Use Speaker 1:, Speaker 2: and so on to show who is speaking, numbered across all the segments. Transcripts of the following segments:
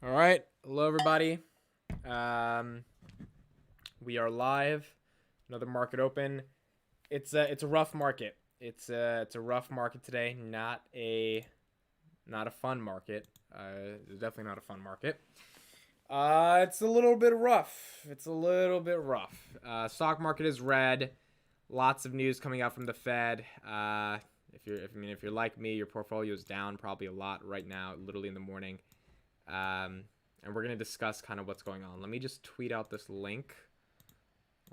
Speaker 1: All right, hello everybody. We are live. Another market open. It's a rough market. It's a rough market today. Not a fun market. It's definitely not a fun market. It's a little bit rough. Stock market is red. Lots of news coming out from the Fed. If you're like me, your portfolio is down probably a lot right now, literally in the morning. And we're going to discuss kind of what's going on. Let me just tweet out this link.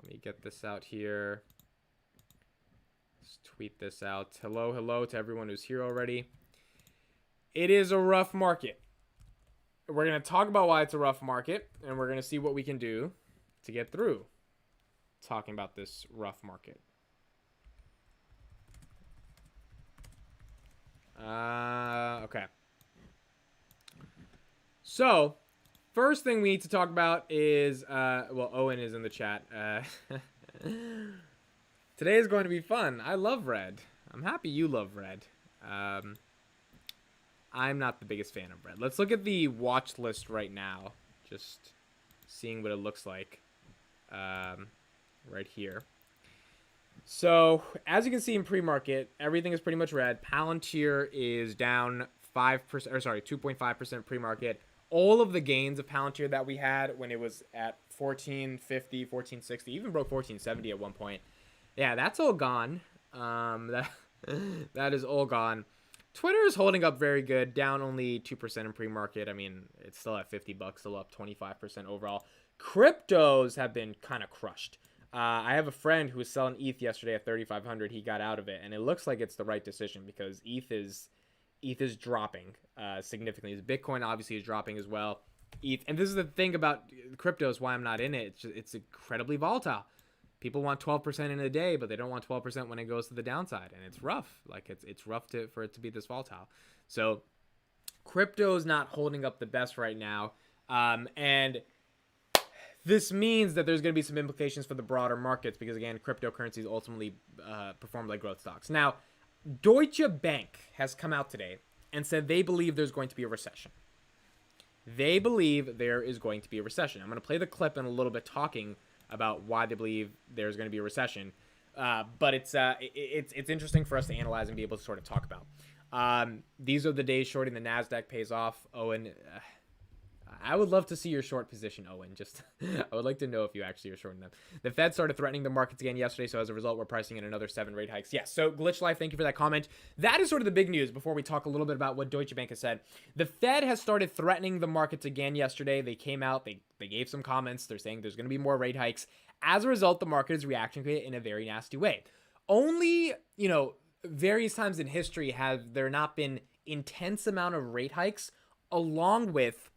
Speaker 1: Let me get this out here. Let's tweet this out. Hello to everyone who's here already. It is a rough market. We're going to talk about why it's a rough market, and we're going to see what we can do to get through talking about this rough market. Okay. So, first thing we need to talk about is, Owen is in the chat. Today is going to be fun. I love red. I'm happy you love red. I'm not the biggest fan of red. Let's look at the watch list right now. Just seeing what it looks like right here. So, as you can see in pre-market, everything is pretty much red. Palantir is down 2.5% pre-market. All of the gains of Palantir that we had when it was at 1450, 1460, even broke 1470 at one point. Yeah, that's all gone. That is all gone. Twitter is holding up very good, down only 2% in pre-market. I mean, it's still at $50, still up 25% overall. Cryptos have been kind of crushed. I have a friend who was selling ETH yesterday at 3,500. He got out of it, and it looks like it's the right decision because ETH is dropping significantly. Bitcoin obviously is dropping as well. ETH, and this is the thing about cryptos, why I'm not in it. It's incredibly volatile. People want 12% in a day, but they don't want 12% when it goes to the downside, and it's rough. Like it's rough for it to be this volatile. So crypto is not holding up the best right now, and this means that there's going to be some implications for the broader markets because, again, cryptocurrencies ultimately perform like growth stocks. Now, Deutsche Bank has come out today and said they believe there's going to be a recession. They believe there is going to be a recession. I'm going to play the clip in a little bit talking about why they believe there's going to be a recession. But it's interesting for us to analyze and be able to sort of talk about. These are the days shorting the NASDAQ pays off. Owen, I would love to see your short position, Owen. Just, I would like to know if you actually are shorting them. The Fed started threatening the markets again yesterday, so as a result, we're pricing in another 7 rate hikes. Yes, so Glitch Life, thank you for that comment. That is sort of the big news before we talk a little bit about what Deutsche Bank has said. The Fed has started threatening the markets again yesterday. They came out, they gave some comments. They're saying there's going to be more rate hikes. As a result, the market is reacting to it in a very nasty way. Only, various times in history have there not been intense amount of rate hikes along with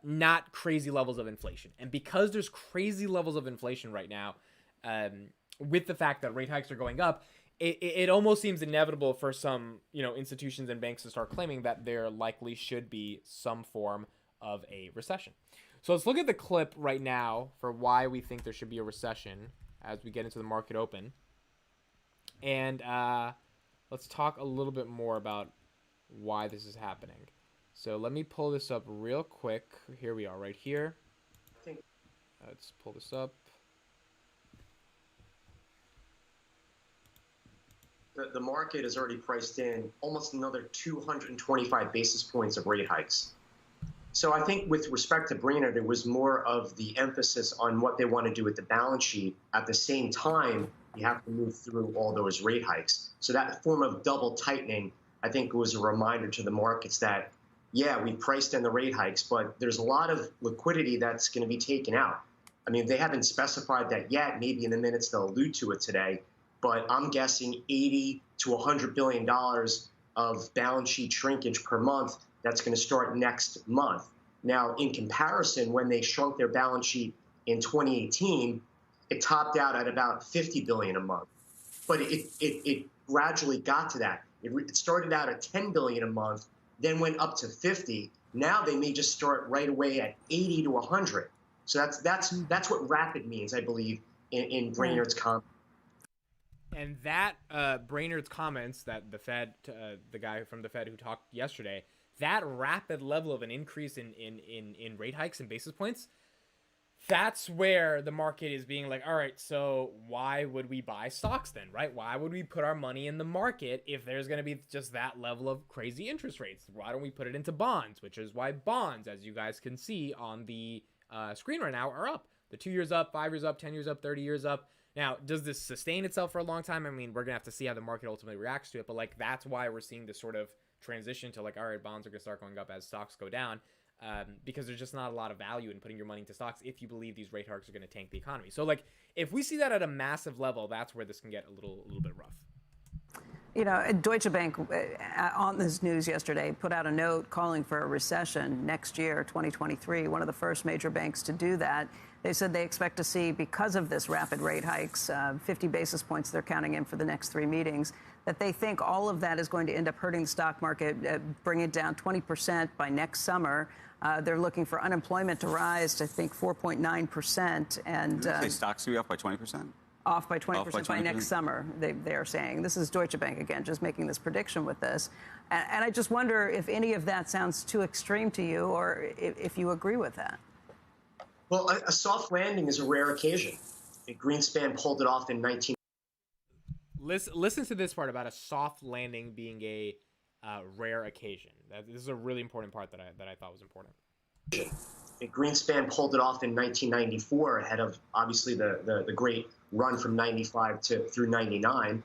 Speaker 1: not crazy levels of inflation. And because there's crazy levels of inflation right now, with the fact that rate hikes are going up, it almost seems inevitable for some, institutions and banks to start claiming that there likely should be some form of a recession. So let's look at the clip right now for why we think there should be a recession as we get into the market open. And let's talk a little bit more about why this is happening. So let me pull this up real quick. Here we are right here. Let's pull this up.
Speaker 2: The market has already priced in almost another 225 basis points of rate hikes. So I think with respect to Brainerd, it was more of the emphasis on what they want to do with the balance sheet. At the same time, you have to move through all those rate hikes. So that form of double tightening, I think, was a reminder to the markets that, yeah, we priced in the rate hikes, but there's a lot of liquidity that's going to be taken out. I mean, they haven't specified that yet. Maybe in the minutes they'll allude to it today, but I'm guessing $80 to $100 billion of balance sheet shrinkage per month. That's going to start next month. Now, in comparison, when they shrunk their balance sheet in 2018, it topped out at about $50 billion a month. But it gradually got to that. It started out at $10 billion a month, then went up to 50. Now they may just start right away at 80 to 100. So that's what rapid means, I believe, in Brainerd's comment.
Speaker 1: And that Brainerd's comments that the Fed, the guy from the Fed who talked yesterday, that rapid level of an increase in rate hikes and basis points, that's where the market is being like, all right, so why would we buy stocks then, right? Why would we put our money in the market if there's going to be just that level of crazy interest rates? Why don't we put it into bonds, which is why bonds, as you guys can see on the screen right now, are up. The 2 years up, 5 years up, 10 years up, 30 years up. Now, does this sustain itself for a long time? I mean, we're going to have to see how the market ultimately reacts to it, but like that's why we're seeing this sort of transition to like, all right, bonds are going to start going up as stocks go down. Because there's just not a lot of value in putting your money into stocks if you believe these rate hikes are going to tank the economy. So, like, if we see that at a massive level, that's where this can get a little bit rough.
Speaker 3: You know, Deutsche Bank on this news yesterday put out a note calling for a recession next year, 2023, one of the first major banks to do that. They said they expect to see, because of this rapid rate hikes, 50 basis points they're counting in for the next 3 meetings, that they think all of that is going to end up hurting the stock market, bring it down 20% by next summer. They're looking for unemployment to rise to, I think, 4.9%. And
Speaker 4: say stocks will be off by 20%?
Speaker 3: Off by 20% by next summer, they are saying. This is Deutsche Bank, again, just making this prediction with this. And I just wonder if any of that sounds too extreme to you, or if you agree with that.
Speaker 2: Well, a soft landing is a rare occasion. Greenspan pulled it off in 19.
Speaker 1: Listen to this part about a soft landing being a rare occasion. This is a really important part that I thought was important.
Speaker 2: Greenspan pulled it off in 1994, ahead of obviously the great run from 95 through 99.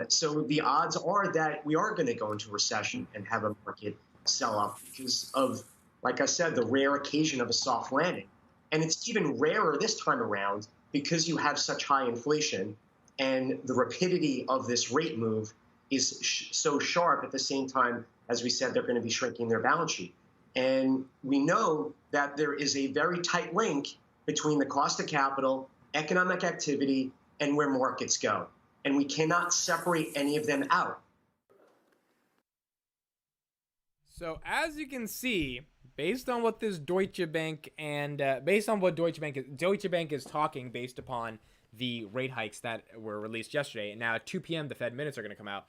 Speaker 2: So the odds are that we are going to go into recession and have a market sell off because of, like I said, the rare occasion of a soft landing. And it's even rarer this time around because you have such high inflation and the rapidity of this rate move is so sharp. At the same time, as we said, they're going to be shrinking their balance sheet. And we know that there is a very tight link between the cost of capital, economic activity, and where markets go. And we cannot separate any of them out.
Speaker 1: So as you can see, based on what this Deutsche Bank and based on what Deutsche Bank is talking based upon the rate hikes that were released yesterday, and now at 2 p.m. the Fed minutes are going to come out,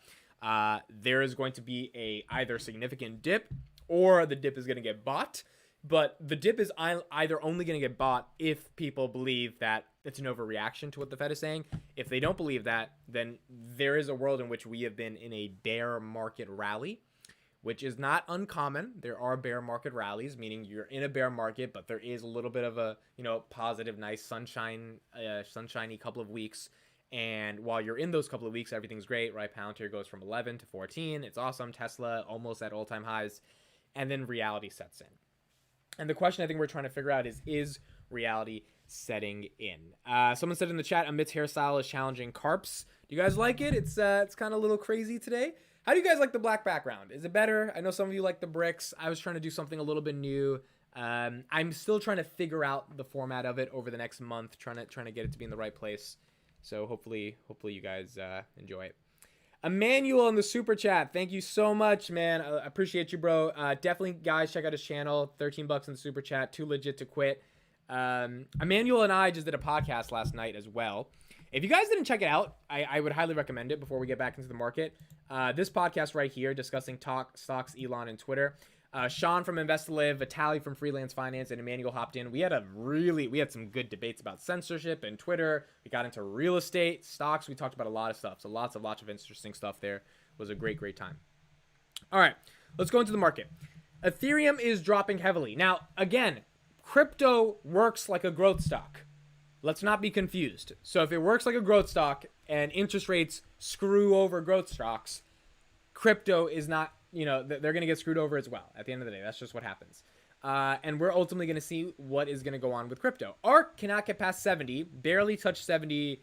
Speaker 1: there is going to be a either significant dip or the dip is going to get bought. But the dip is either only going to get bought if people believe that it's an overreaction to what the Fed is saying. If they don't believe that, then there is a world in which we have been in a bear market rally, which is not uncommon. There are bear market rallies, meaning you're in a bear market, but there is a little bit of a, positive, nice sunshiny couple of weeks. And while you're in those couple of weeks, everything's great, right? Palantir goes from 11 to 14. It's awesome. Tesla almost at all-time highs. And then reality sets in. And the question I think we're trying to figure out is reality setting in? Someone said in the chat, Amit's hairstyle is challenging carps. Do you guys like it? It's kind of a little crazy today. How do you guys like the black background? Is it better? I know some of you like the bricks. I was trying to do something a little bit new. I'm still trying to figure out the format of it over the next month, trying to get it to be in the right place. So hopefully you guys enjoy it. Emmanuel in the super chat, thank you so much, man. I appreciate you, bro. Definitely, guys, check out his channel. $13 in the super chat. Too legit to quit. Emmanuel and I just did a podcast last night as well. If you guys didn't check it out, I would highly recommend it before we get back into the market. This podcast right here discussing stocks, Elon, and Twitter. Sean from Invest to Live, Vitaly from Freelance Finance, and Emmanuel hopped in. We had some good debates about censorship and Twitter. We got into real estate, stocks. We talked about a lot of stuff. So lots of interesting stuff there. It was a great time. All right, let's go into the market. Ethereum is dropping heavily. Now, again, crypto works like a growth stock. Let's not be confused. So if it works like a growth stock and interest rates screw over growth stocks, crypto is not, they're going to get screwed over as well. At the end of the day, that's just what happens. And we're ultimately going to see what is going to go on with crypto. ARK cannot get past 70, barely touched 70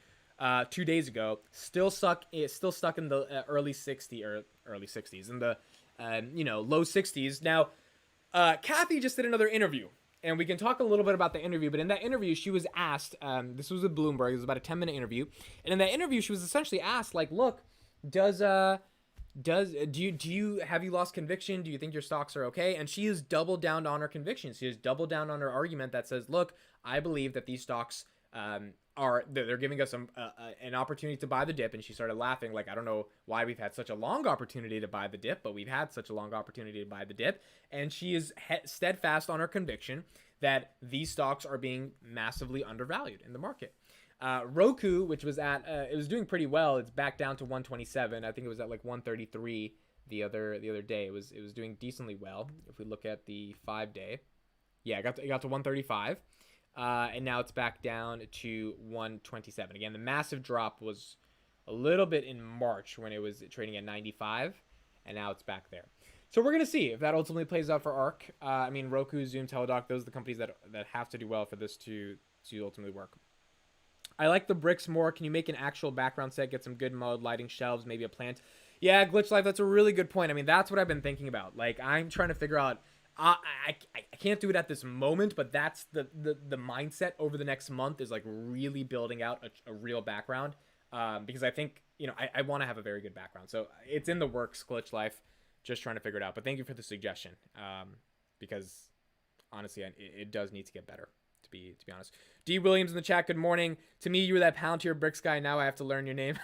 Speaker 1: 2 days ago. Still stuck in the early 60s, in the low 60s. Now, Kathy just did another interview. And we can talk a little bit about the interview, but in that interview, she was asked, this was with Bloomberg, it was about a 10-minute interview, and in that interview, she was essentially asked, like, look, have you lost conviction? Do you think your stocks are okay? And she has doubled down on her conviction. She has doubled down on her argument that says, look, I believe that these stocks they're giving us an opportunity to buy the dip. And she started laughing like, I don't know why we've had such a long opportunity to buy the dip, but we've had such a long opportunity to buy the dip. And she is steadfast on her conviction that these stocks are being massively undervalued in the market. Roku, which was at it was doing pretty well, it's back down to 127. I think it was at like 133 the other day. It was doing decently well. If we look at the 5-day, yeah, it got to 135. And now it's back down to 127. Again, the massive drop was a little bit in March when it was trading at 95, and now it's back there. So we're going to see if that ultimately plays out for ARK. I mean, Roku, Zoom, Teladoc, those are the companies that have to do well for this to ultimately work. I like the bricks more. Can you make an actual background set, get some good mode, lighting, shelves, maybe a plant? Yeah, Glitch Life, that's a really good point. I mean, that's what I've been thinking about. Like, I'm trying to figure out, I can't do it at this moment, but that's the mindset over the next month is like really building out a real background, because I think, you know, I want to have a very good background. So it's in the works, Glitch Life, just trying to figure it out. But thank you for the suggestion, because honestly, it does need to get better, to be honest. D. Williams in the chat, good morning. To me, you were that Palantir Bricks guy. Now I have to learn your name.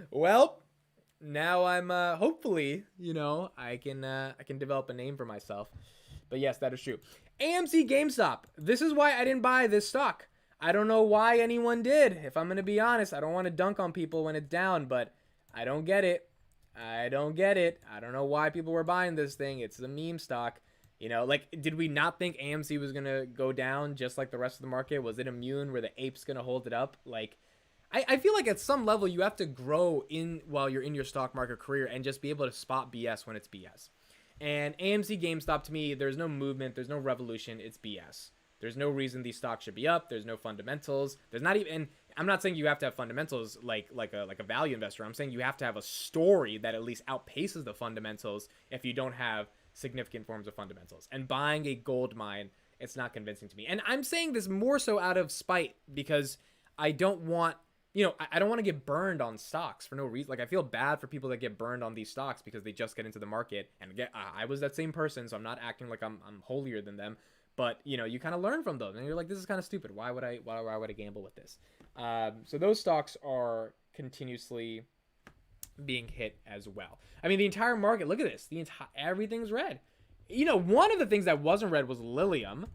Speaker 1: Well, now I'm hopefully, you know, I can develop a name for myself. But yes, that is true. AMC GameStop. This is why I didn't buy this stock. I don't know why anyone did. If I'm going to be honest, I don't want to dunk on people when it's down, but I don't get it. I don't know why people were buying this thing. It's a meme stock. You know, like, did we not think AMC was going to go down just like the rest of the market? Was it immune? Were the apes going to hold it up? Like, I feel like at some level you have to grow in while you're in your stock market career and just be able to spot BS when it's BS. And AMC GameStop, to me, there's no movement, there's no revolution, it's BS. There's no reason these stocks should be up. There's no fundamentals. There's not even, and I'm not saying you have to have fundamentals like a value investor. I'm saying you have to have a story that at least outpaces the fundamentals if you don't have significant forms of fundamentals. And buying a gold mine, it's not convincing to me. And I'm saying this more so out of spite because I don't want, you know, I don't want to get burned on stocks for no reason. Like, I feel bad for people that get burned on these stocks because they just get into the market. And again, I was that same person, so I'm not acting like I'm holier than them. But, you know, you kind of learn from those. And you're like, this is kind of stupid. Why would I gamble with this? So those stocks are continuously being hit as well. I mean, the entire market, look at this. Everything's red. You know, one of the things that wasn't red was Lilium.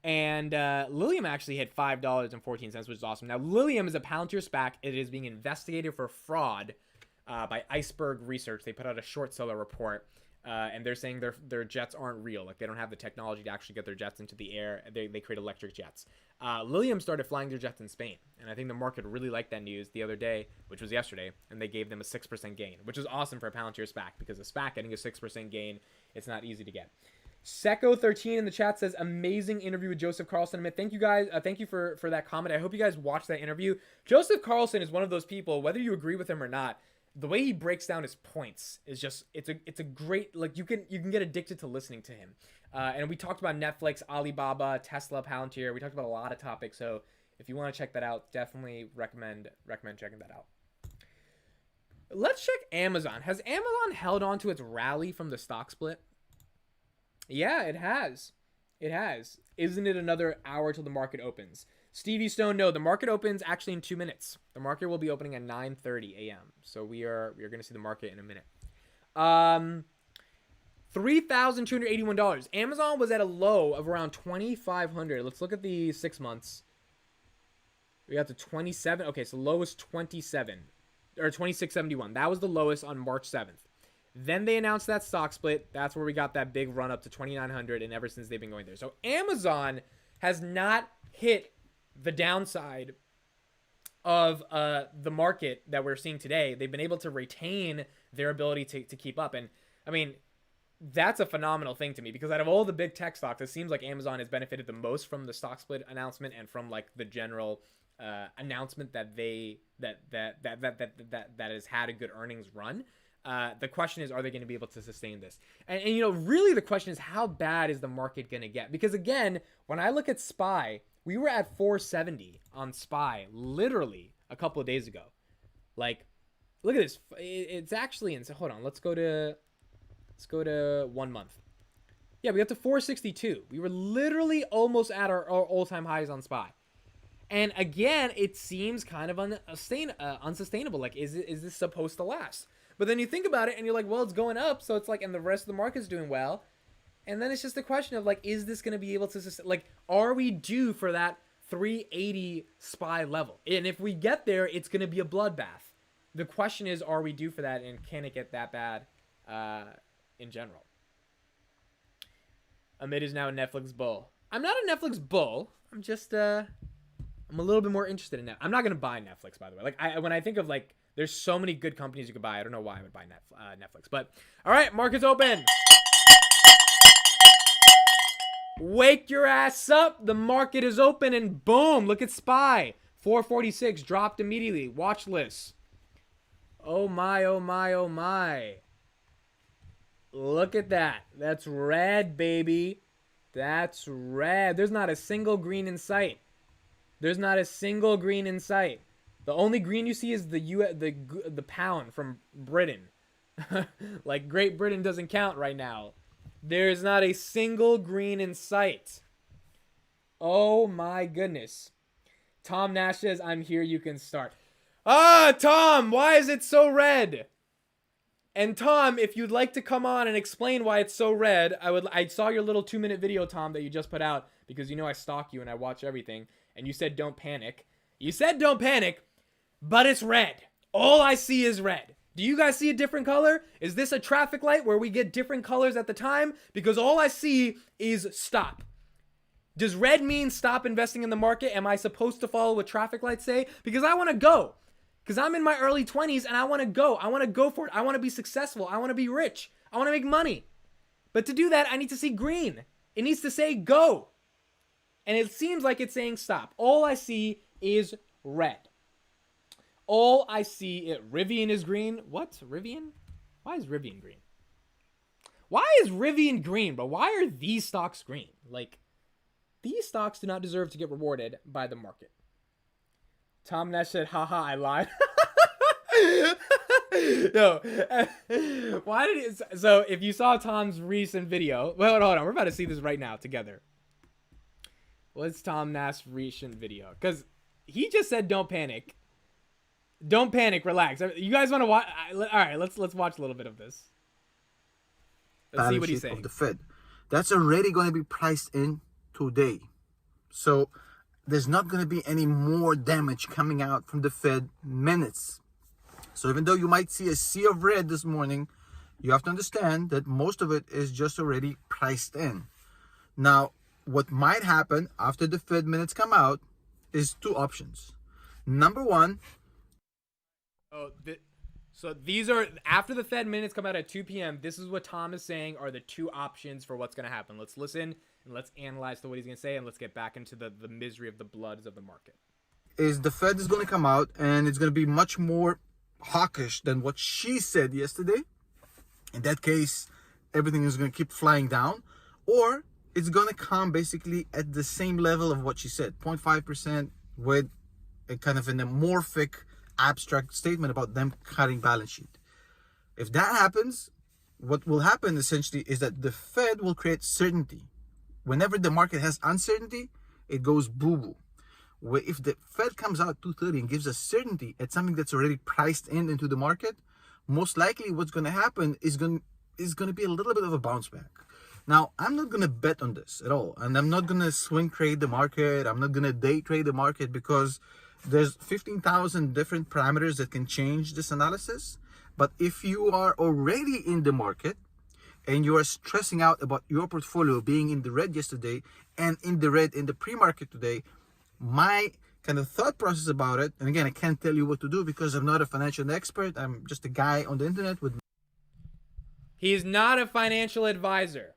Speaker 1: And Lilium actually hit $5.14, which is awesome. Now, Lilium is a Palantir SPAC. It is being investigated for fraud by Iceberg Research. They put out a short seller report, and they're saying their jets aren't real. Like, they don't have the technology to actually get their jets into the air. They create electric jets. Lilium started flying their jets in Spain, and I think the market really liked that news the other day, which was yesterday, and they gave them a 6% gain, which is awesome for a Palantir SPAC because a SPAC getting a 6% gain, it's not easy to get. Seco13 in the chat says, amazing interview with Joseph Carlson. Thank you guys. Thank you for that comment. I hope you guys watched that interview. Joseph Carlson is one of those people, whether you agree with him or not, the way he breaks down his points is just, it's a great, like, you can get addicted to listening to him. And we talked about Netflix, Alibaba, Tesla, Palantir. We talked about a lot of topics. So if you want to check that out, definitely recommend checking that out. Let's check Amazon. Has Amazon held on to its rally from the stock split? Yeah, it has. It has. Isn't it another hour till the market opens? Stevie Stone, no, the market opens actually in 2 minutes. The market will be opening at 9:30 a.m. So we are going to see the market in a minute. $3,281. Amazon was at a low of around 2,500. Let's look at the 6 months. We got to 27. Okay, so low was 27 or 2671. That was the lowest on March 7th. Then they announced that stock split. That's where we got that big run up to 2,900, and ever since they've been going there. So Amazon has not hit the downside of the market that we're seeing today. They've been able to retain their ability to keep up. And, I mean, that's a phenomenal thing to me because out of all the big tech stocks, it seems like Amazon has benefited the most from the stock split announcement and from, like, the general announcement that that has had a good earnings run. The question is, are they going to be able to sustain this? And you know, really the question is, how bad is the market going to get? Because again, when I look at SPY, we were at 470 on SPY literally a couple of days ago. Like, look at this. It's actually, and so hold on, let's go to 1 month. Yeah, we got to 462. We were literally almost at our all-time highs on SPY. And again, it seems kind of unsustainable. Like, is this supposed to last? But then you think about it and you're like, well, it's going up. So it's like, and the rest of the market's doing well. And then it's just a question of like, is this going to be able to sustain? Like, are we due for that 380 SPY level? And if we get there, it's going to be a bloodbath. The question is, are we due for that? And can it get that bad in general? Amit is now a Netflix bull. I'm not a Netflix bull. I'm just, I'm a little bit more interested in that. I'm not going to buy Netflix, by the way. Like, when I think of, like, there's so many good companies you could buy. I don't know why I would buy Netflix. But, all right, market's open. Wake your ass up. The market is open, and boom, look at SPY. 446 dropped immediately. Watch list. Oh, my, oh, my, oh, my. Look at that. That's red, baby. That's red. There's not a single green in sight. There's not a single green in sight. The only green you see is the pound from Britain. Like Great Britain doesn't count right now. There's not a single green in sight. Oh my goodness. Tom Nash says, I'm here, you can start. Ah, Tom, why is it so red? And Tom, if you'd like to come on and explain why it's so red, I saw your little 2-minute video, Tom, that you just put out, because you know I stalk you and I watch everything, and you said don't panic. You said don't panic, but it's red. All I see is red. Do you guys see a different color? Is this a traffic light where we get different colors at the time? Because all I see is stop. Does red mean stop investing in the market? Am I supposed to follow what traffic lights say? Because I want to go. Because I'm in my early 20s and I want to go. I want to go for it. I want to be successful. I want to be rich. I want to make money. But to do that, I need to see green. It needs to say go. And it seems like it's saying stop. All I see is red. All I see, Rivian is green. What? Rivian? Why is Rivian green? Why is Rivian green? But why are these stocks green? Like, these stocks do not deserve to get rewarded by the market. Tom Nash said, haha, I lied. No. Why did it? So if you saw Tom's recent video, well, hold on. We're about to see this right now together. What's Tom Nash's recent video? Because he just said, don't panic. Don't panic. Relax. You guys want to watch? All right, let's watch a little bit of this. Let's see what he's saying.
Speaker 4: Of the Fed. That's already going to be priced in today. So there's not going to be any more damage coming out from the Fed minutes. So even though you might see a sea of red this morning, you have to understand that most of it is just already priced in. Now, what might happen after the Fed minutes come out is two options. Number one.
Speaker 1: So these are, after the Fed minutes come out at 2 p.m., this is what Tom is saying are the two options for what's going to happen. Let's listen and let's analyze what he's going to say, and let's get back into the misery of the bloods of the market.
Speaker 4: Is the Fed is going to come out and it's going to be much more hawkish than what she said yesterday. In that case, everything is going to keep flying down. Or it's going to come basically at the same level of what she said, 0.5% with a kind of an amorphic abstract statement about them cutting balance sheet. If that happens, what will happen essentially is that the Fed will create certainty. Whenever the market has uncertainty, it goes boo-boo. If the Fed comes out 2:30 and gives us certainty at something that's already priced into the market, most likely what's going to happen is going to be a little bit of a bounce back. Now, I'm not going to bet on this at all, and I'm not going to swing trade the market. I'm not going to day trade the market because there's 15,000 different parameters that can change this analysis. But if you are already in the market and you are stressing out about your portfolio being in the red yesterday and in the red in the pre-market today, my kind of thought process about it, and again, I can't tell you what to do because I'm not a financial expert. I'm just a guy on the internet with...
Speaker 1: He's not a financial advisor.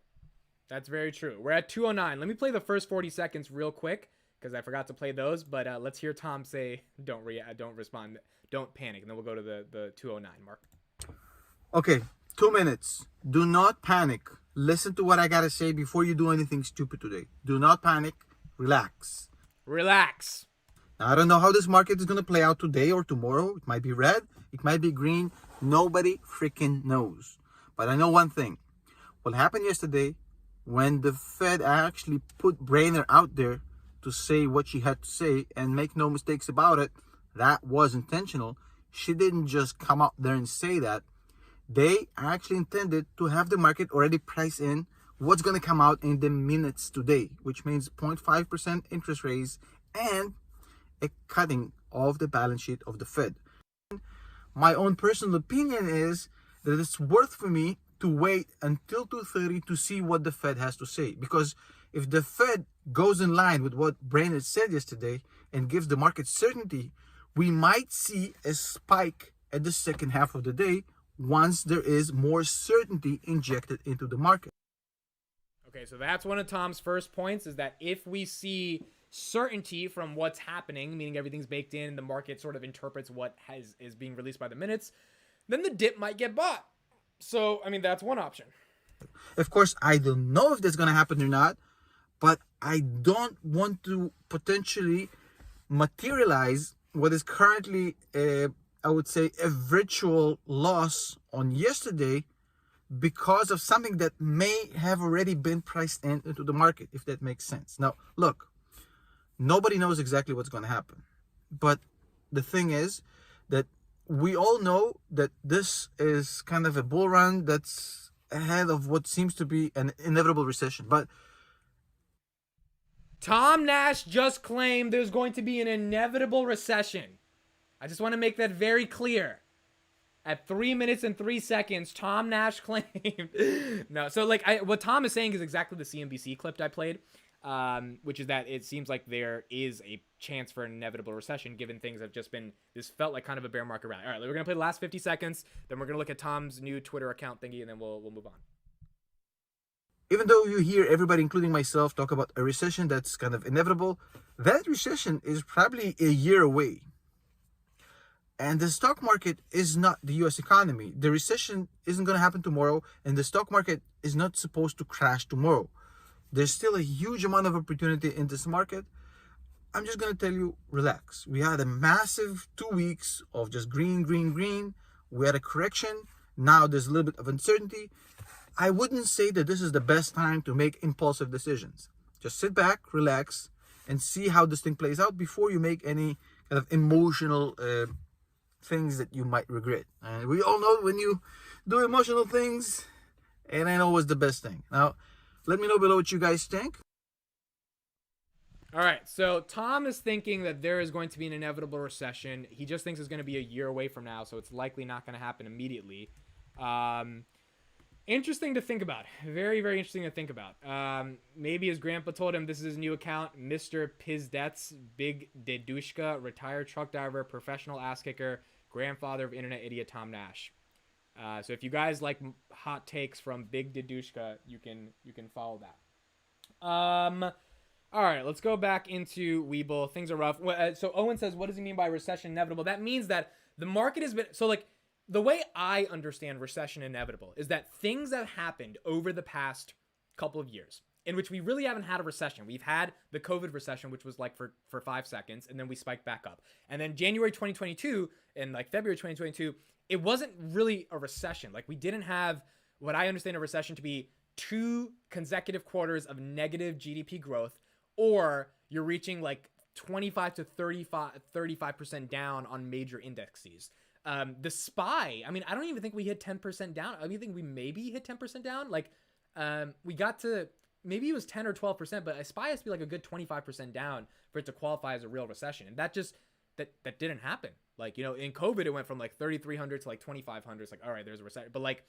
Speaker 1: That's very true. We're at 2:09. Let me play the first 40 seconds real quick, because I forgot to play those, but let's hear Tom say, don't respond, don't panic, and then we'll go to the 2:09 mark.
Speaker 4: Okay, 2 minutes. Do not panic. Listen to what I gotta say before you do anything stupid today. Do not panic. Relax.
Speaker 1: Relax.
Speaker 4: Now, I don't know how this market is gonna play out today or tomorrow. It might be red. It might be green. Nobody freaking knows. But I know one thing. What happened yesterday when the Fed actually put Brainerd out there to say what she had to say, and make no mistakes about it, that was intentional. She didn't just come out there and say that. They actually intended to have the market already price in what's going to come out in the minutes today, which means 0.5% interest raise and a cutting of the balance sheet of the Fed. My own personal opinion is that it's worth for me to wait until 2:30 to see what the Fed has to say. Because if the Fed goes in line with what Brainerd said yesterday and gives the market certainty, we might see a spike at the second half of the day once there is more certainty injected into the market.
Speaker 1: Okay, so that's one of Tom's first points, is that if we see certainty from what's happening, meaning everything's baked in, the market sort of interprets what is being released by the minutes, then the dip might get bought. So, I mean, that's one option.
Speaker 4: Of course, I don't know if that's going to happen or not, but I don't want to potentially materialize what is currently, I would say, a virtual loss on yesterday because of something that may have already been priced into the market, if that makes sense. Now, look, nobody knows exactly what's going to happen. But the thing is that we all know that this is kind of a bull run that's ahead of what seems to be an inevitable recession. But
Speaker 1: Tom Nash just claimed there's going to be an inevitable recession. I just want to make that very clear. At 3 minutes and 3 seconds, Tom Nash claimed. No, so like what Tom is saying is exactly the CNBC clip I played, which is that it seems like there is a chance for an inevitable recession, given things have just been. This felt like kind of a bear market rally. All right, we're gonna play the last 50 seconds, then we're gonna look at Tom's new Twitter account thingy, and then we'll move on.
Speaker 4: Even though you hear everybody, including myself, talk about a recession that's kind of inevitable, that recession is probably a year away. And the stock market is not the US economy. The recession isn't going to happen tomorrow, and the stock market is not supposed to crash tomorrow. There's still a huge amount of opportunity in this market. I'm just going to tell you, relax. We had a massive 2 weeks of just green, green, green. We had a correction. Now there's a little bit of uncertainty. I wouldn't say that this is the best time to make impulsive decisions. Just sit back, relax, and see how this thing plays out before you make any kind of emotional things that you might regret. And we all know when you do emotional things, it ain't always the best thing. Now, let me know below what you guys think.
Speaker 1: All right, so Tom is thinking that there is going to be an inevitable recession. He just thinks it's going to be a year away from now, so it's likely not going to happen immediately. Interesting to think about. Very, very interesting to think about. Maybe his grandpa told him this is his new account, Mr. Pizdets, Big Dedushka, retired truck driver, professional ass kicker, grandfather of internet idiot Tom Nash. So if you guys like hot takes from Big Dedushka, you can follow that. All right, let's go back into Webull. Things are rough. So Owen says, what does he mean by recession inevitable? That means that the market has been... So like the way I understand recession inevitable is that things that happened over the past couple of years in which we really haven't had a recession. We've had the COVID recession, which was like for 5 seconds, and then we spiked back up. And then January 2022 and like February 2022, it wasn't really a recession. Like we didn't have what I understand a recession to be 2 consecutive quarters of negative GDP growth, or you're reaching like 25 to 35% down on major indexes. The SPY, I mean, I don't even think we hit 10% down. I think we maybe hit 10% down. Like, we got to, maybe it was 10 or 12%, but a SPY has to be like a good 25% down for it to qualify as a real recession. And that just, that didn't happen. Like, you know, in COVID, it went from like 3,300 to like 2,500. It's like, all right, there's a recession. But like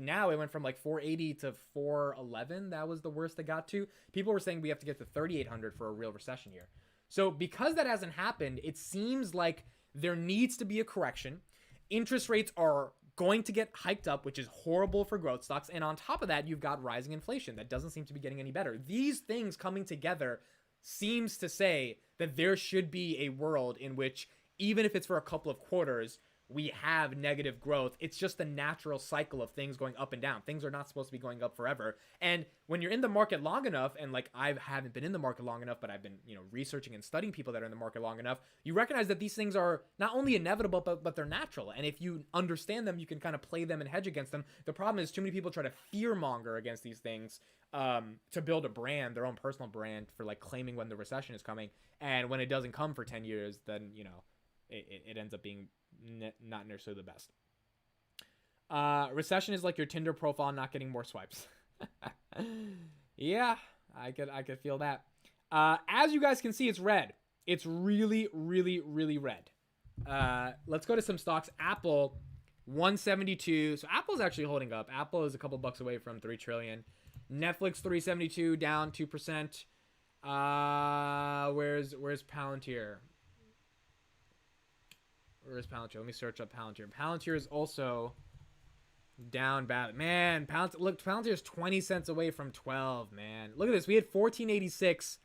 Speaker 1: now it went from like 480 to 411. That was the worst it got to. People were saying we have to get to 3,800 for a real recession year. So because that hasn't happened, it seems like there needs to be a correction. Interest rates are going to get hiked up, which is horrible for growth stocks. And on top of that, you've got rising inflation that doesn't seem to be getting any better. These things coming together seems to say that there should be a world in which, even if it's for a couple of quarters, we have negative growth. It's just the natural cycle of things going up and down. Things are not supposed to be going up forever. And when you're in the market long enough, and like I haven't been in the market long enough, but I've been, researching and studying people that are in the market long enough, you recognize that these things are not only inevitable, but they're natural. And if you understand them, you can kind of play them and hedge against them. The problem is too many people try to fear monger against these things to build a brand, their own personal brand for like claiming when the recession is coming. And when it doesn't come for 10 years, then, it ends up being not necessarily the best. Recession is like your Tinder profile not getting more swipes. Yeah, I could feel that. As you guys can see, it's red. It's really, really, really red. Let's go to some stocks. Apple, 172. So Apple's actually holding up. Apple is a couple bucks away from 3 trillion. Netflix, 372, down 2%. Where's Palantir? Where's Palantir? Let me search up Palantir. Palantir is also down bad. Man, Palantir is 20 cents away from 12, man. Look at this. We had 1486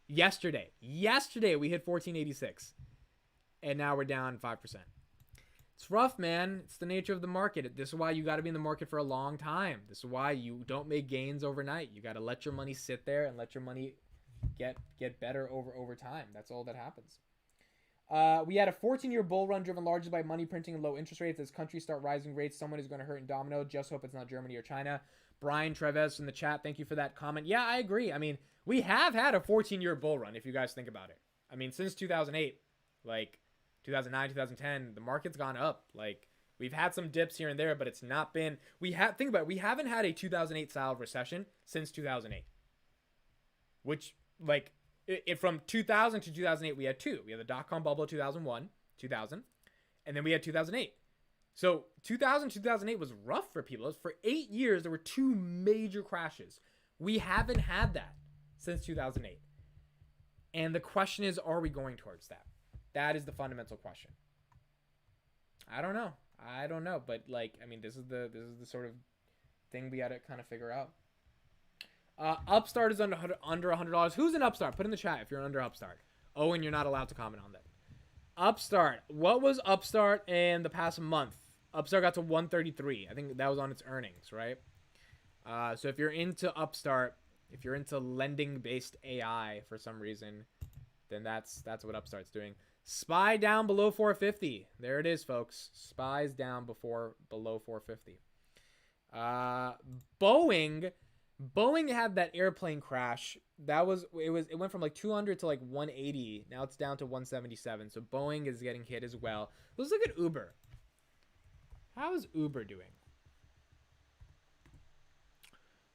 Speaker 1: yesterday. Yesterday we hit 1486. And now we're down 5%. It's rough, man. It's the nature of the market. This is why you got to be in the market for a long time. This is why you don't make gains overnight. You got to let your money sit there and let your money get better over time. That's all that happens. We had a 14-year bull run driven largely by money printing and low interest rates. As countries start rising rates, someone is going to hurt in domino. Just hope it's not Germany or China. Brian Treves in the chat, thank you for that comment. Yeah, I agree. I mean, we have had a 14-year bull run, if you guys think about it. I mean, since 2008, like 2009, 2010, the market's gone up. Like, we've had some dips here and there, but it's not been... Think about it. We haven't had a 2008-style recession since 2008. Which, like... From 2000 to 2008, we had two. We had the dot-com bubble of 2001, 2000, and then we had 2008. So 2000, 2008 was rough for people. For 8 years, there were two major crashes. We haven't had that since 2008. And the question is, are we going towards that? That is the fundamental question. I don't know. But, like, I mean, this is the sort of thing we got to kind of figure out. Upstart is under $100. Who's an Upstart? Put in the chat if you're under Upstart. Oh, and you're not allowed to comment on that. Upstart. What was Upstart in the past month? Upstart got to 133. I think that was on its earnings, right? So if you're into Upstart, if you're into lending-based AI for some reason, then that's what Upstart's doing. SPY down below 450. There it is, folks. SPY's down below 450. Boeing had that airplane crash. It went from like 200 to like 180. Now it's down to 177. So Boeing is getting hit as well. Let's look at Uber. How is Uber doing?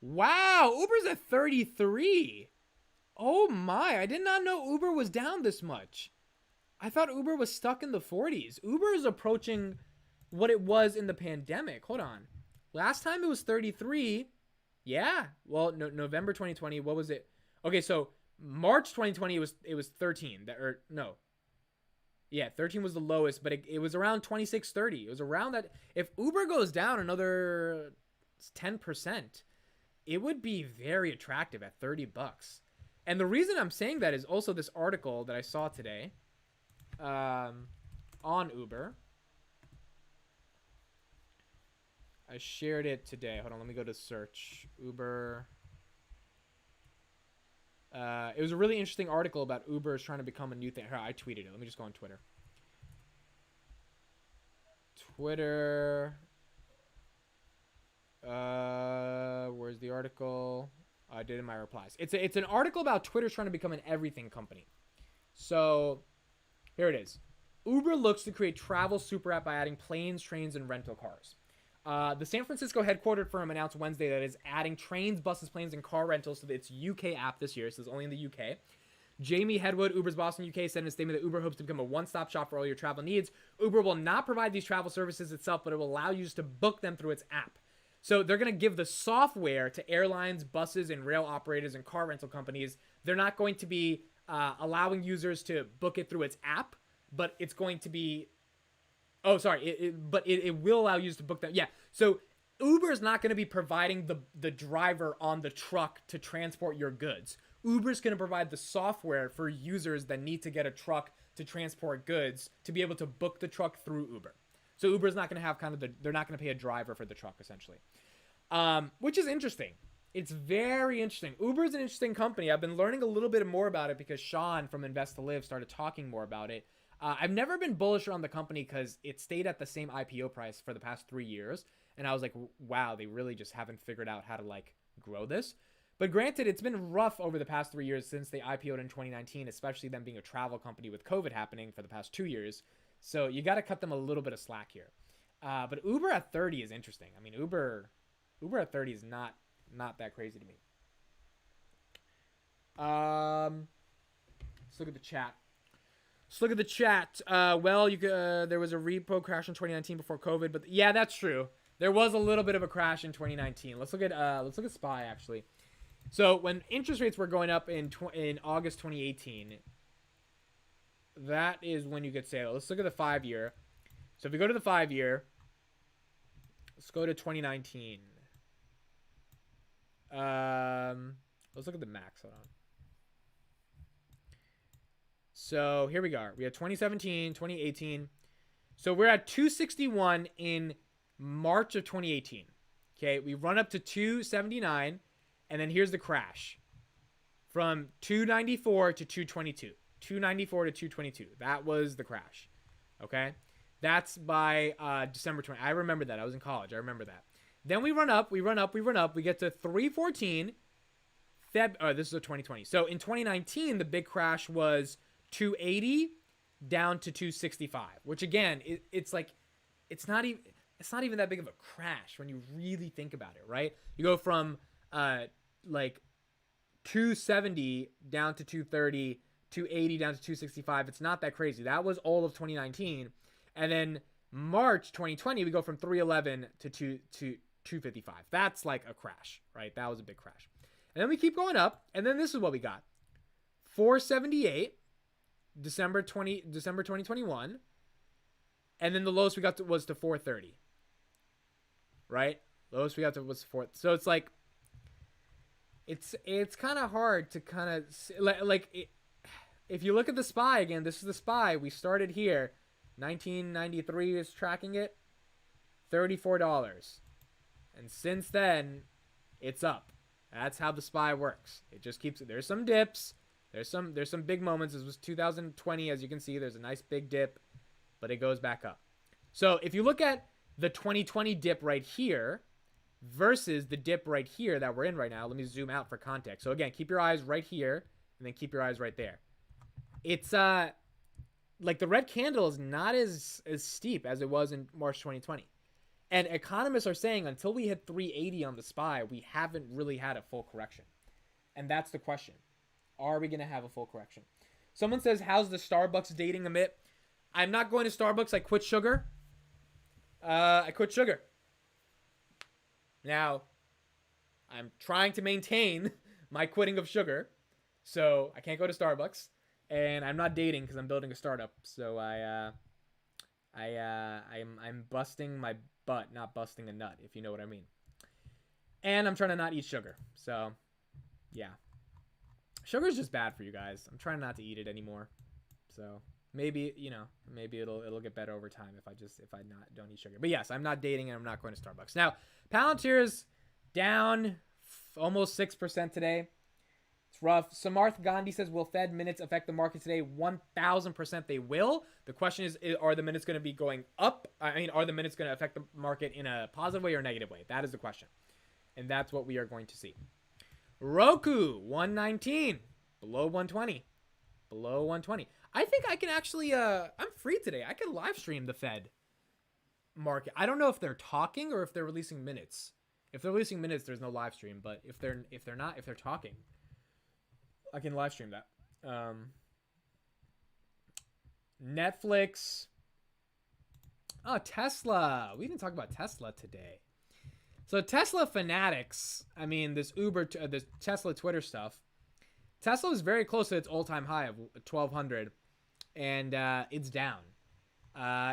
Speaker 1: Wow, Uber's at 33. Oh my, I did not know Uber was down this much. I thought Uber was stuck in the 40s. Uber is approaching what it was in the pandemic. Hold on. Last time it was 33. Yeah. Well, November 2020, what was it? Okay, so March 2020 it was 13. Yeah, 13 was the lowest, but it was around 26.30. It was around that. If Uber goes down another 10%, it would be very attractive at $30. And the reason I'm saying that is also this article that I saw today on Uber. I shared it today. Hold on, let me go to search. Uber. It was a really interesting article about Uber is trying to become a new thing. Here, I tweeted it. Let me just go on Twitter. Where's the article? I did in my replies. It's an article about Twitter's trying to become an everything company. So, here it is. Uber looks to create travel super app by adding planes, trains, and rental cars. The San Francisco headquartered firm announced Wednesday that it is adding trains, buses, planes, and car rentals to its UK app this year. So it's only in the UK. Jamie Hedwood, Uber's boss in UK, said in a statement that Uber hopes to become a one-stop shop for all your travel needs. Uber will not provide these travel services itself, but it will allow users to book them through its app. So they're going to give the software to airlines, buses, and rail operators and car rental companies. They're not going to be allowing users to book it through its app, but it's going to be... Oh, sorry. It will allow users to book them. Yeah. So Uber is not going to be providing the driver on the truck to transport your goods. Uber is going to provide the software for users that need to get a truck to transport goods to be able to book the truck through Uber. So Uber's not going to have they're not going to pay a driver for the truck essentially, which is interesting. It's very interesting. Uber's an interesting company. I've been learning a little bit more about it because Sean from Invest to Live started talking more about it. I've never been bullish around the company because it stayed at the same IPO price for the past 3 years. And I was like, wow, they really just haven't figured out how to like grow this. But granted, it's been rough over the past 3 years since they IPO'd in 2019, especially them being a travel company with COVID happening for the past 2 years. So you got to cut them a little bit of slack here. But Uber at 30 is interesting. I mean, Uber at 30 is not that crazy to me. Let's look at the chat. Well, there was a repo crash in 2019 before COVID, but yeah, that's true. There was a little bit of a crash in 2019. Let's look at SPY actually. So when interest rates were going up in August 2018, that is when you could say, let's look at the 5-year. So if we go to the 5-year, let's go to 2019. Let's look at the max. Hold on. So here we go. We have 2017, 2018. So we're at 261 in March of 2018. Okay, we run up to 279, and then here's the crash. From 294 to 222. 294 to 222. That was the crash. Okay? That's by December 20. I remember that. I was in college. I remember that. Then we run up. We get to 314. This is a 2020. So in 2019, the big crash was 280 down to 265, which again, it's not even that big of a crash when you really think about it, right? You go from like 270 down to 230, 280 down to 265. It's not that crazy. That was all of 2019. And then March 2020, we go from 311 to 255. That's like a crash, right? That was a big crash. And then we keep going up, and then this is what we got. 478 December 2021, and then the lowest we got was to 430. Right? Lowest we got to was 4. So it's like it's kind of hard to kind of if you look at the SPY again, this is the SPY. We started here. 1993 is tracking it. $34. And since then, it's up. That's how the SPY works. It just keeps it. There's some dips. There's some big moments. This was 2020, as you can see. There's a nice big dip, but it goes back up. So if you look at the 2020 dip right here versus the dip right here that we're in right now, let me zoom out for context. So again, keep your eyes right here, and then keep your eyes right there. It's like the red candle is not as steep as it was in March 2020. And economists are saying until we hit 380 on the SPY, we haven't really had a full correction. And that's the question. Are we going to have a full correction? Someone says, how's the Starbucks dating emit? I'm not going to Starbucks. I quit sugar. I quit sugar. Now, I'm trying to maintain my quitting of sugar. So I can't go to Starbucks. And I'm not dating because I'm building a startup. So I'm busting my butt, not busting a nut, if you know what I mean. And I'm trying to not eat sugar. So, yeah. Sugar's just bad for you guys. I'm trying not to eat it anymore. So, maybe it'll get better over time if I don't eat sugar. But yes, I'm not dating and I'm not going to Starbucks. Now, Palantir's down almost 6% today. It's rough. Samarth Gandhi says, will Fed minutes affect the market today? 1,000% they will. The question is, are the minutes going to be going up? I mean, are the minutes going to affect the market in a positive way or negative way? That is the question. And that's what we are going to see. Roku, 119. Below 120. Below 120. I think I can actually, I'm free today. I can live stream the Fed market. I don't know if they're talking or if they're releasing minutes. If they're releasing minutes, there's no live stream. But if they're talking, I can live stream that. Netflix. Oh, Tesla. We didn't talk about Tesla today. So Tesla fanatics, I mean, this Tesla Twitter stuff. Tesla is very close to its all-time high of 1,200, and it's down.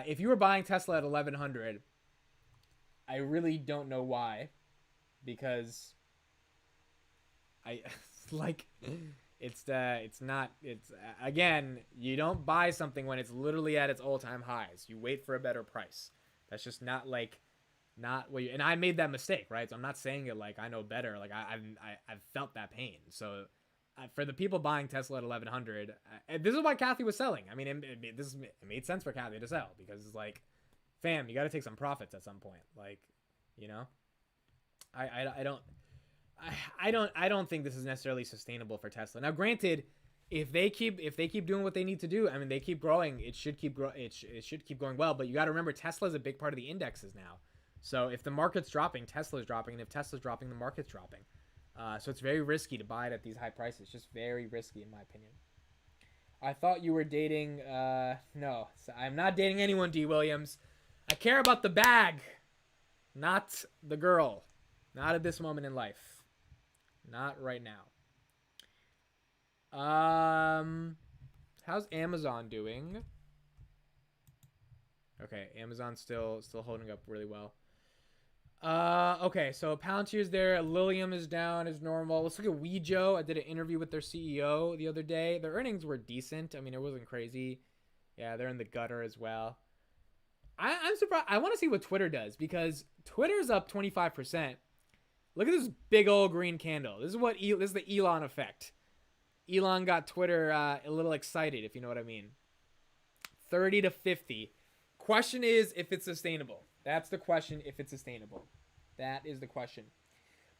Speaker 1: If you were buying Tesla at 1,100, I really don't know why, because again, you don't buy something when it's literally at its all-time highs. You wait for a better price. That's just not like not what you, and I made that mistake, right? So I'm not saying it like I know better. Like I've felt that pain. So for the people buying Tesla at 1100, this is why Kathy was selling. I mean, it made sense for Kathy to sell because it's like, fam, you got to take some profits at some point. Like, you know, I don't think this is necessarily sustainable for Tesla. Now, granted, if they keep doing what they need to do, I mean, they keep growing, it should keep going well. But you got to remember, Tesla is a big part of the indexes now. So if the market's dropping, Tesla's dropping, and if Tesla's dropping, the market's dropping. So it's very risky to buy it at these high prices. Just very risky, in my opinion. I thought you were dating. No, I'm not dating anyone, D. Williams. I care about the bag, not the girl. Not at this moment in life. Not right now. How's Amazon doing? Okay, Amazon's still holding up really well. Okay, so Palantir's there. Lilium is down as normal. Let's look at Wejo. I did an interview with their CEO the other day. Their earnings were decent. I mean, it wasn't crazy. Yeah, they're in the gutter as well. I'm surprised. I want to see what Twitter does because Twitter's up 25%. Look at this big old green candle. This is the Elon effect. Elon got Twitter a little excited, if you know what I mean. 30 to 50. Question is if it's sustainable. That's the question, if it's sustainable. That is the question.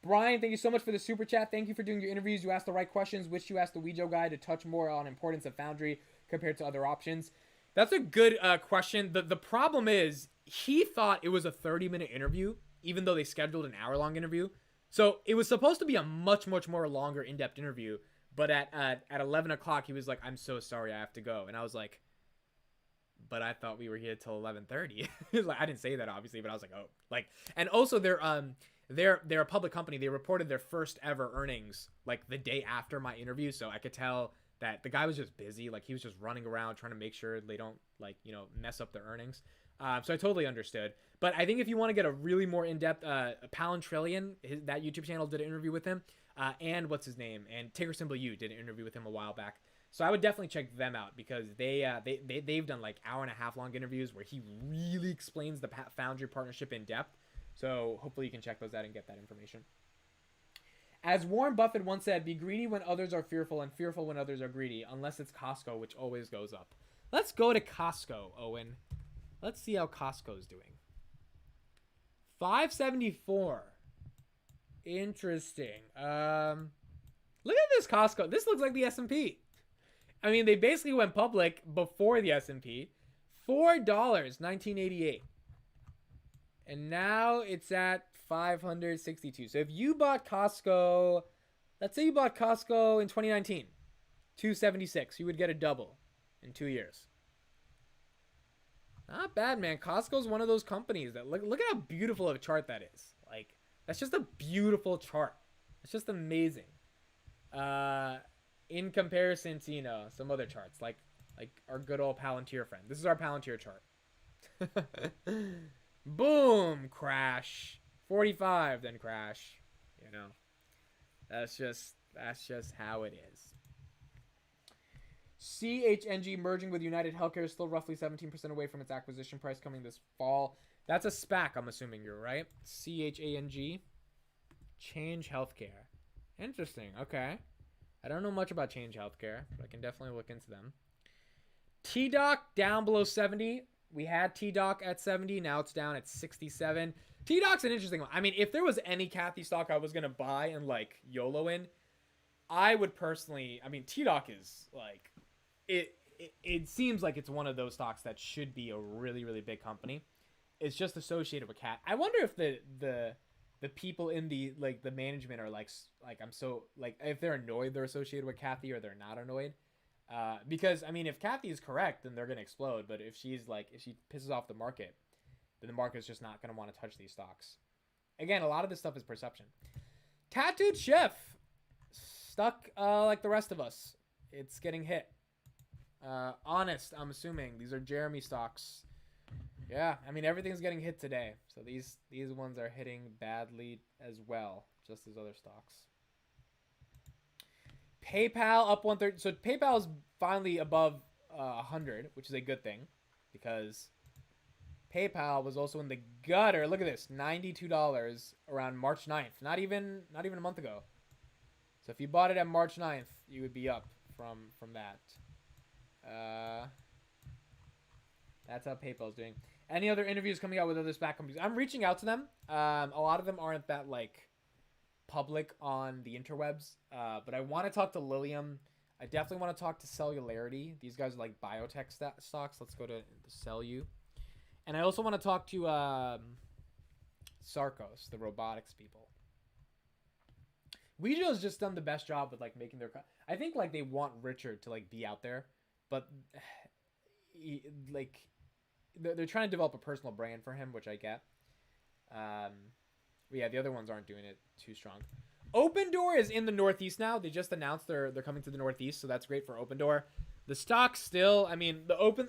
Speaker 1: Brian, thank you so much for the super chat. Thank you for doing your interviews. You asked the right questions. Wish you asked the Wejo guy to touch more on importance of Foundry compared to other options. That's a good question. The problem is he thought it was a 30-minute interview, even though they scheduled an hour-long interview. So it was supposed to be a much, much more longer, in-depth interview. But at 11 o'clock, he was like, I'm so sorry, I have to go. And I was like, but I thought we were here till 11:30. Like, I didn't say that, obviously, but I was like, oh. Like, and also, they're a public company. They reported their first ever earnings, like, the day after my interview. So I could tell that the guy was just busy. Like, he was just running around trying to make sure they don't, like, you know, mess up their earnings. So I totally understood. But I think if you want to get a really more in-depth, Palantrillion, that YouTube channel did an interview with him. And what's his name? And Tigger Symbol U did an interview with him a while back. So I would definitely check them out because they've done like hour-and-a-half long interviews where he really explains the Foundry partnership in depth. So hopefully you can check those out and get that information. As Warren Buffett once said, be greedy when others are fearful and fearful when others are greedy, unless it's Costco, which always goes up. Let's go to Costco, Owen. Let's see how Costco's doing. 574. Interesting. Look at this Costco. This looks like the S&P. I mean, they basically went public before the S&P. $4, 1988. And now it's at 562. So if you bought Costco, let's say you bought Costco in 2019, 276, you would get a double in 2 years. Not bad, man. Costco's one of those companies that look at how beautiful of a chart that is. Like, that's just a beautiful chart. It's just amazing. In comparison to, you know, some other charts, like our good old Palantir friend. This is our Palantir chart. Boom, crash. 45, then crash. You know, that's just how it is. CHNG merging with United Healthcare is still roughly 17% away from its acquisition price coming this fall. That's a SPAC, I'm assuming you're right. CHANG. Change Healthcare. Interesting. Okay. I don't know much about Change Healthcare, but I can definitely look into them. T-Doc down below 70. We had T-Doc at 70. Now it's down at 67. T-Doc's an interesting one. I mean, if there was any Kathy stock I was going to buy and, like, YOLO in, I would personally... I mean, T-Doc is, like... It seems like it's one of those stocks that should be a really, really big company. It's just associated with Cat. I wonder if the people in the like the management are like I'm so like if they're annoyed they're associated with Kathy or they're not annoyed. Because I mean if Kathy is correct then they're gonna explode. But if she pisses off the market, then the market's just not gonna want to touch these stocks. Again, a lot of this stuff is perception. Tattooed Chef stuck like the rest of us. It's getting hit. Honest, I'm assuming these are Jeremy stocks. Yeah, I mean everything's getting hit today, so these ones are hitting badly as well, just as other stocks. PayPal up 130. So PayPal is finally above 100, which is a good thing because PayPal was also in the gutter. Look at this, $92 around March 9th. Not even a month ago. So if you bought it at March 9th, you would be up from that. That's how PayPal's doing. Any other interviews coming out with other SPAC companies? I'm reaching out to them. A lot of them aren't that like public on the interwebs. But I want to talk to Lilium. I definitely want to talk to Cellularity. These guys are like biotech stocks. Let's go to Cellu. And I also want to talk to Sarcos, the robotics people. Weejo's just done the best job with like making their. I think like they want Richard to like be out there, but like they're trying to develop a personal brand for him, which I get. But yeah, the other ones aren't doing it too strong. Open Door is in the Northeast now. They just announced they're coming to the Northeast, so that's great for Open Door. The stock still, I mean,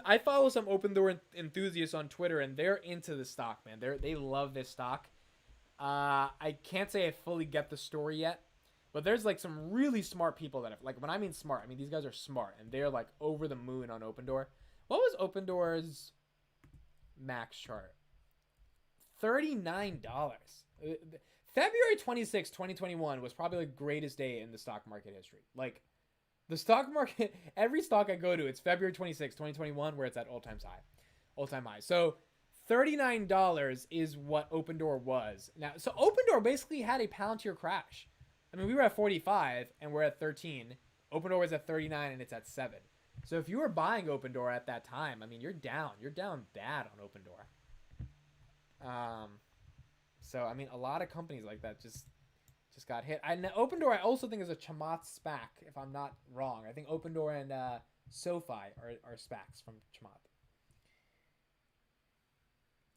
Speaker 1: I follow some Open Door enthusiasts on Twitter, and they're into the stock, man. They love this stock. I can't say I fully get the story yet, but there's like some really smart people that have, like, when I mean smart, I mean these guys are smart, and they're like over the moon on Open Door. What was Open Door's max chart? $39. February 26, 2021 was probably the greatest day in the stock market history. Like, the stock market, every stock I go to, it's February 26, 2021, where it's at all-time high. So $39 is what Open Door was. Now, so Open Door basically had a Palantir crash. I mean, we were at 45 and we're at 13. Open Door was at 39 and it's at 7. So if you were buying Open Door at that time, I mean, you're down. You're down bad on Open Door. So I mean, a lot of companies like that just got hit. Open Door, I also think is a Chamath SPAC, if I'm not wrong. I think Open Door and SoFi are SPACs from Chamath.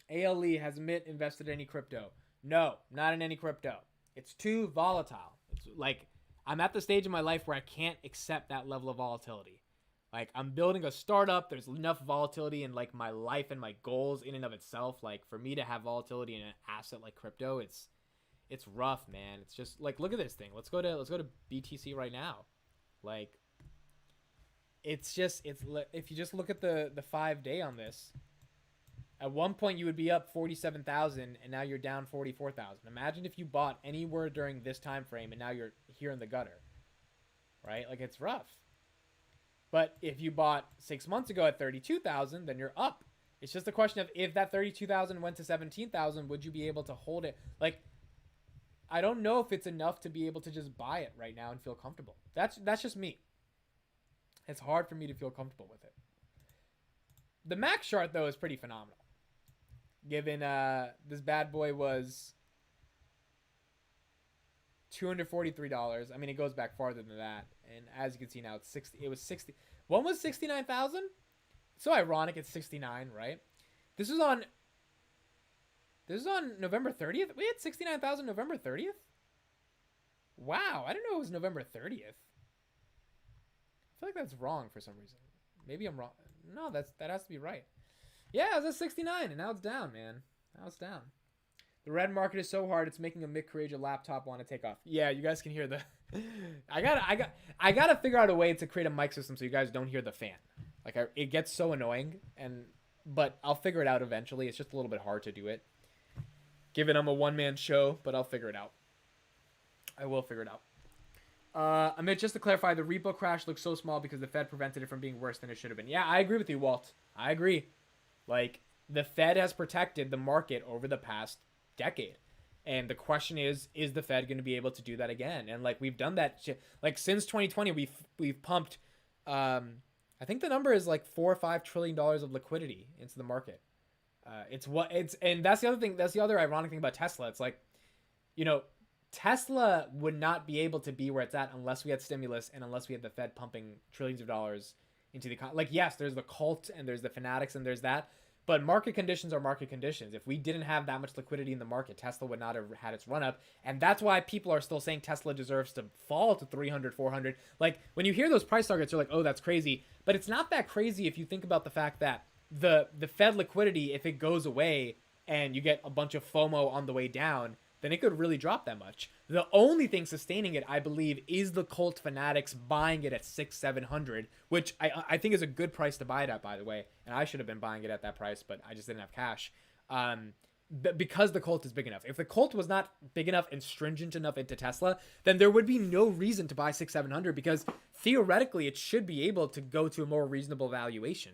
Speaker 1: ALE has Mitt invested in any crypto? No, not in any crypto. It's too volatile. It's like I'm at the stage in my life where I can't accept that level of volatility. Like, I'm building a startup. There's enough volatility in like my life and my goals in and of itself. Like, for me to have volatility in an asset like crypto, it's rough, man. It's just like, look at this thing. Let's go to BTC right now. Like, if you just look at the 5-day on this, at one point you would be up 47,000 and now you're down 44,000. Imagine if you bought anywhere during this time frame and now you're here in the gutter, right? Like, it's rough. But if you bought 6 months ago at 32,000, then you're up. It's just a question of if that 32,000 went to 17,000, would you be able to hold it? Like, I don't know if it's enough to be able to just buy it right now and feel comfortable. That's just me. It's hard for me to feel comfortable with it. The max chart, though, is pretty phenomenal. Given this bad boy was $243. I mean, it goes back farther than that. And as you can see now, it's 60. It was 60. One was 69,000. So ironic. It's 69, right? This is on November 30th. We had 69,000 November 30th. Wow, I didn't know it was November 30th. I feel like that's wrong for some reason. Maybe I'm wrong. No, that has to be right. Yeah, it was at 69, and now it's down, man. Now it's down. The red market is so hard, it's making a Mick Courageous laptop want to take off. Yeah, you guys can hear the... I gotta figure out a way to create a mic system so you guys don't hear the fan. Like, it gets so annoying, but I'll figure it out eventually. It's just a little bit hard to do it. Given I'm a one-man show, but I'll figure it out. I will figure it out. Amit, just to clarify, the repo crash looks so small because the Fed prevented it from being worse than it should have been. Yeah, I agree with you, Walt. I agree. Like, the Fed has protected the market over the past decade. And the question is the Fed going to be able to do that again? And like, we've done that shit. Like, since 2020, we've pumped, I think the number is like $4 or $5 trillion of liquidity into the market. And that's the other thing. That's the other ironic thing about Tesla. It's like, Tesla would not be able to be where it's at unless we had stimulus and unless we had the Fed pumping trillions of dollars into the economy. Like, yes, there's the cult and there's the fanatics and there's that. But market conditions are market conditions. If we didn't have that much liquidity in the market, Tesla would not have had its run up. And that's why people are still saying Tesla deserves to fall to 300, 400. Like, when you hear those price targets, you're like, oh, that's crazy. But it's not that crazy if you think about the fact that the Fed liquidity, if it goes away and you get a bunch of FOMO on the way down, then it could really drop that much. The only thing sustaining it, I believe, is the cult fanatics buying it at 600-700, which I think is a good price to buy it at, by the way. And I should have been buying it at that price, but I just didn't have cash. Because the cult is big enough. If the cult was not big enough and stringent enough into Tesla, then there would be no reason to buy 600-700, because theoretically it should be able to go to a more reasonable valuation.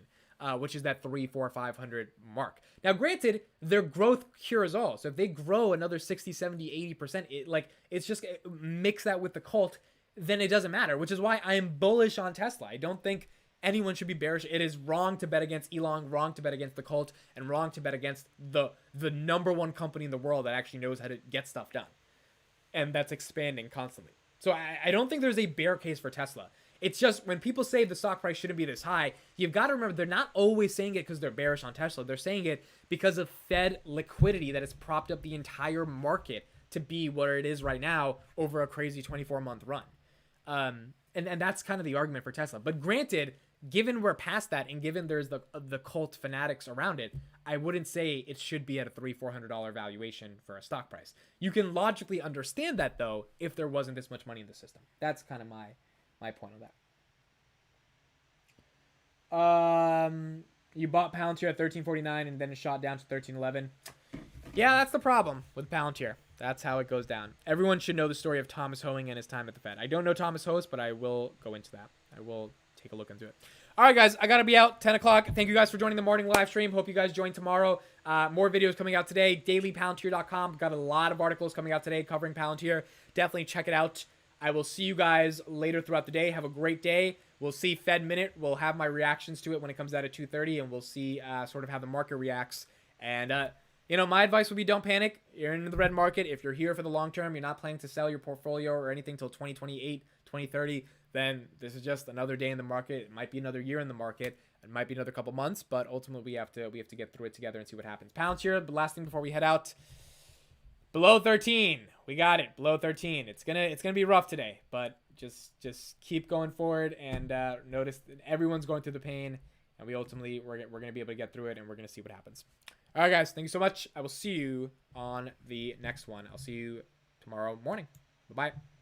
Speaker 1: Which is that 300, 400, 500 mark. Now, granted, their growth cures all. So if they grow another 60, 70, 80%, it's just mix that with the cult, then it doesn't matter, which is why I am bullish on Tesla. I don't think anyone should be bearish. It is wrong to bet against Elon, wrong to bet against the cult, and wrong to bet against the number one company in the world that actually knows how to get stuff done. And that's expanding constantly. So I don't think there's a bear case for Tesla. It's just when people say the stock price shouldn't be this high, you've got to remember they're not always saying it because they're bearish on Tesla. They're saying it because of Fed liquidity that has propped up the entire market to be where it is right now over a crazy 24-month run. And that's kind of the argument for Tesla. But granted, given we're past that and given there's the cult fanatics around it, I wouldn't say it should be at a $300-400 valuation for a stock price. You can logically understand that, though, if there wasn't this much money in the system. That's kind of my point on that. You bought Palantir at 13.49 and then it shot down to 13.11. Yeah, that's the problem with Palantir. That's how it goes down. Everyone should know the story of Thomas Hoeing and his time at the Fed. I don't know Thomas Host, but I will go into that. I will take a look into it. All right, guys, I got to be out 10 o'clock. Thank you guys for joining the morning live stream. Hope you guys join tomorrow. More videos coming out today. dailypalantir.com. Got a lot of articles coming out today covering Palantir. Definitely check it out. I will see you guys later throughout the day. Have a great day. We'll see Fed Minute. We'll have my reactions to it when it comes out at 2:30, and we'll see sort of how the market reacts. And, my advice would be don't panic. You're in the red market. If you're here for the long term, you're not planning to sell your portfolio or anything till 2028, 2030, then this is just another day in the market. It might be another year in the market. It might be another couple months, but ultimately we have to get through it together and see what happens. Palantir, the last thing before we head out. Below 13. We got it. Below 13. It's gonna be rough today, but just keep going forward and notice that everyone's going through the pain, and we're gonna be able to get through it, and we're gonna see what happens. All right, guys. Thank you so much. I will see you on the next one. I'll see you tomorrow morning. Bye-bye.